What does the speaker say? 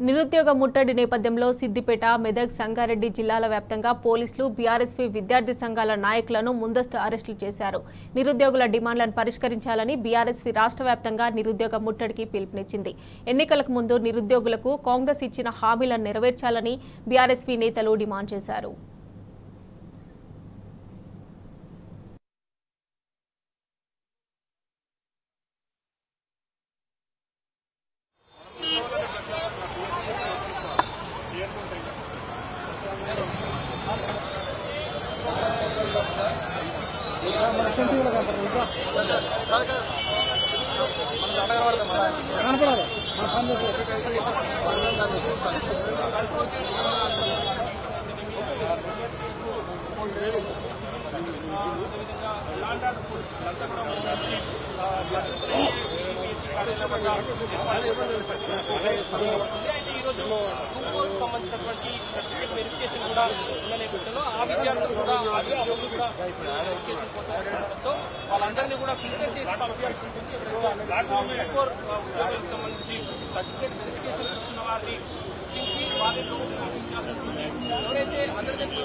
నిరుద్యోగ ముట్టడి నేపథ్యంలో సిద్దిపేట, మెదక్, సంగారెడ్డి జిల్లాల వ్యాప్తంగా పోలీసులు బీఆర్ఎస్పీ విద్యార్థి సంఘాల నాయకులను ముందస్తు అరెస్టులు చేశారు. నిరుద్యోగుల డిమాండ్లను పరిష్కరించాలని బీఆర్ఎస్పీ రాష్ట్ర వ్యాప్తంగా నిరుద్యోగ ముట్టడికి పిలుపునిచ్చింది. ఎన్నికలకు ముందు నిరుద్యోగులకు కాంగ్రెస్ ఇచ్చిన హామీలను నెరవేర్చాలని బీఆర్ఎస్పీ నేతలు డిమాండ్ చేశారు. వాళ్ళందరినీ కూడా ఫిల్టర్ చేసి సంబంధించి సర్టిఫికేట్ వెరిఫికేషన్ ఇస్తున్న వారిని గుర్తించి వాళ్ళలో ఎవరైతే అందరికీ